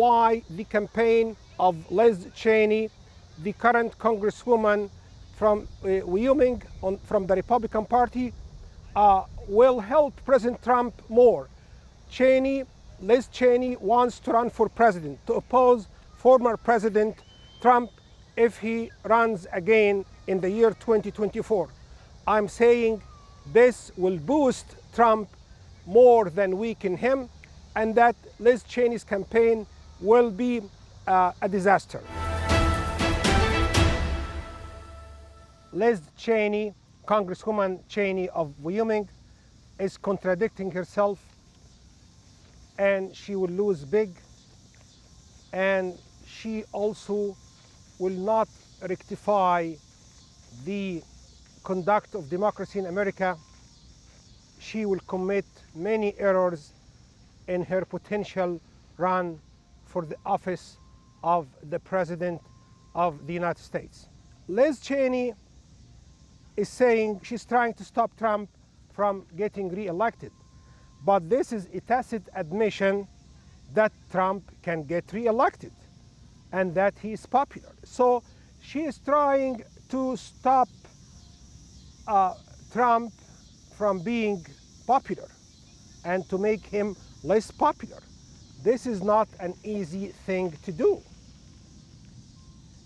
why the campaign of Liz Cheney, the current congresswoman from Wyoming from the Republican Party, will help President Trump more. Liz Cheney wants to run for president to oppose former President Trump if he runs again in the year 2024. I'm saying this will boost Trump more than weaken him, and that Liz Cheney's campaign will be a disaster. Liz Cheney, Congresswoman Cheney of Wyoming, is contradicting herself, and she will lose big, and she also will not rectify the conduct of democracy in America. She will commit many errors in her potential run for the office of the President of the United States. Liz Cheney is saying she's trying to stop Trump from getting re-elected. But this is a tacit admission that Trump can get re-elected and that he is popular. So she is trying to stop Trump from being popular and to make him less popular. This is not an easy thing to do.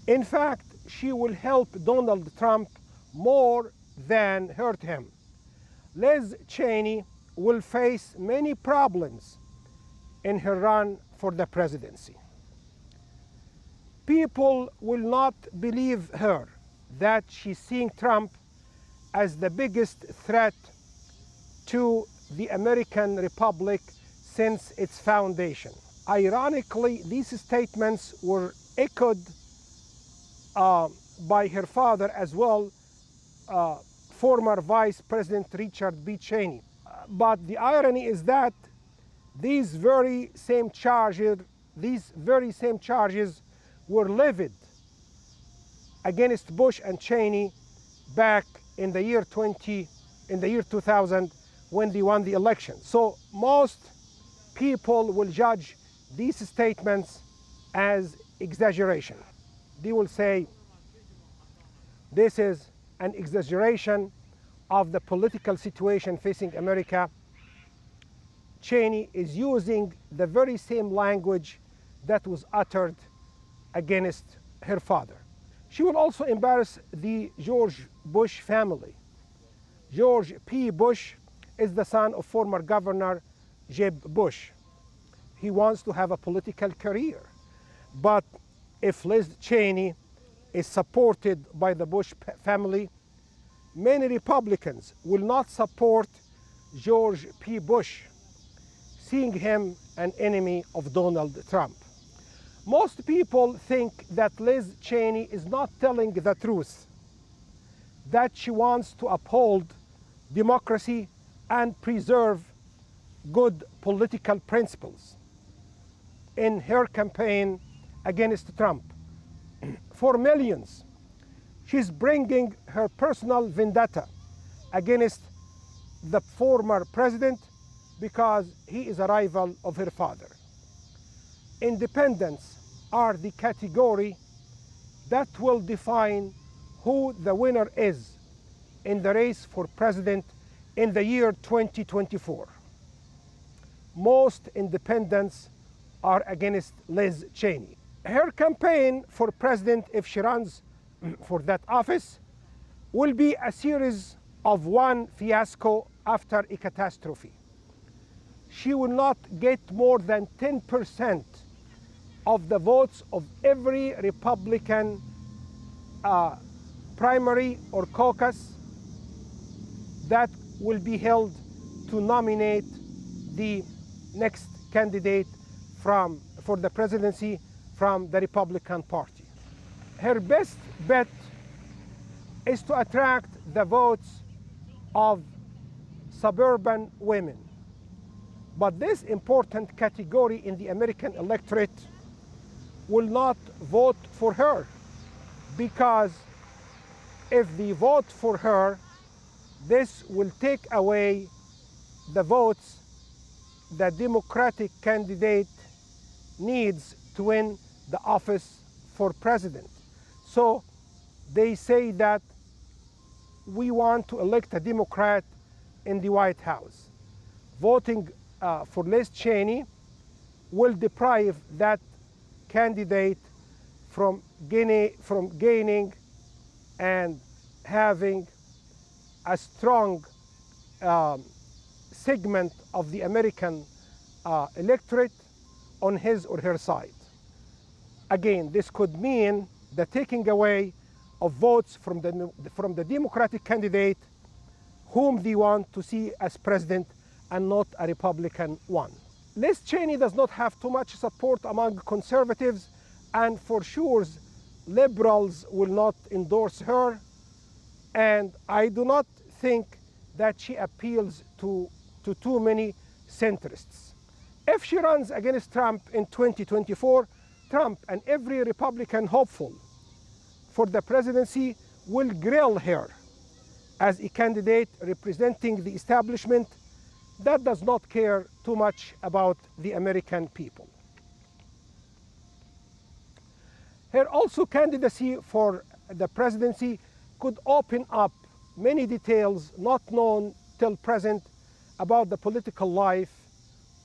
In fact, she will help Donald Trump more than hurt him. Liz Cheney will face many problems in her run for the presidency. People will not believe her that she's seeing Trump as the biggest threat to the American Republic since its foundation. Ironically, these statements were echoed by her father as well, former Vice President Richard B. Cheney. But the irony is that these very same charges were levied against Bush and Cheney back in the year 2000 when they won the election. So most people will judge these statements as exaggeration. They will say this is an exaggeration of the political situation facing America. Cheney is using the very same language that was uttered against her father. She will also embarrass the George Bush family. George P. Bush is the son of former Governor Jeb Bush. He wants to have a political career. But if Liz Cheney is supported by the Bush family, many Republicans will not support George P. Bush, seeing him an enemy of Donald Trump. Most people think that Liz Cheney is not telling the truth, that she wants to uphold democracy and preserve good political principles in her campaign against Trump. For millions, she's bringing her personal vendetta against the former president because he is a rival of her father. Independents are the category that will define who the winner is in the race for president in the year 2024. Most independents are against Liz Cheney. Her campaign for president, if she runs for that office, will be a series of one fiasco after a catastrophe. She will not get more than 10% of the votes of every Republican primary or caucus that will be held to nominate the next candidate for the presidency from the Republican Party. Her best bet is to attract the votes of suburban women. But this important category in the American electorate will not vote for her, because if they vote for her, this will take away the votes the Democratic candidate needs to win the office for president. So they say that we want to elect a Democrat in the White House. Voting for Liz Cheney will deprive that candidate from gaining and having a strong segment of the American electorate on his or her side. Again, this could mean the taking away of votes from the Democratic candidate whom they want to see as president and not a Republican one. Liz Cheney does not have too much support among conservatives, and for sure liberals will not endorse her, and I do not think that she appeals to too many centrists. If she runs against Trump in 2024, Trump and every Republican hopeful for the presidency will grill her as a candidate representing the establishment that does not care too much about the American people. Her also candidacy for the presidency could open up many details not known till present about the political life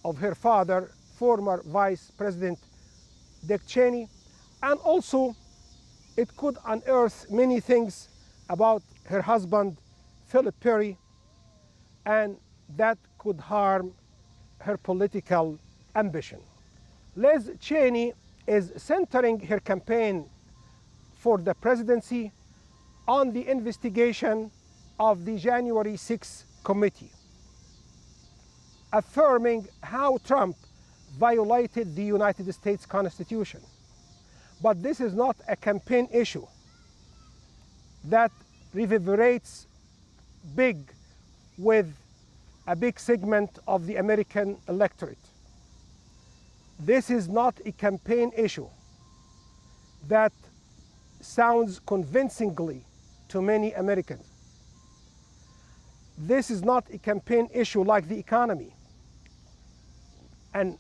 of her father, former Vice President Dick Cheney, and also it could unearth many things about her husband, Philip Perry, and that could harm her political ambition. Liz Cheney is centering her campaign for the presidency on the investigation of the January 6th committee, affirming how Trump violated the United States Constitution. But this is not a campaign issue that reverberates big with a big segment of the American electorate. This is not a campaign issue that sounds convincingly to many Americans. This is not a campaign issue like the economy. And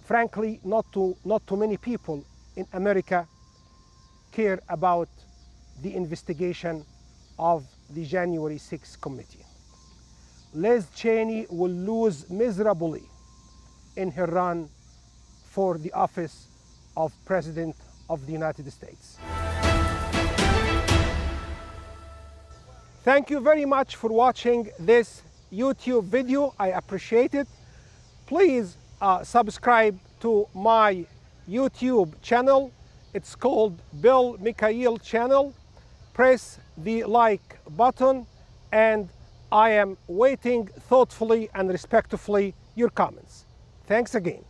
frankly, not too many people in America care about the investigation of the January 6th committee. Liz Cheney will lose miserably in her run for the office of President of the United States. Thank you very much for watching this YouTube video. I appreciate it. Please subscribe to my YouTube channel. It's called Bill Mikhail channel. Press the like button, and I am waiting thoughtfully and respectfully your comments. Thanks again.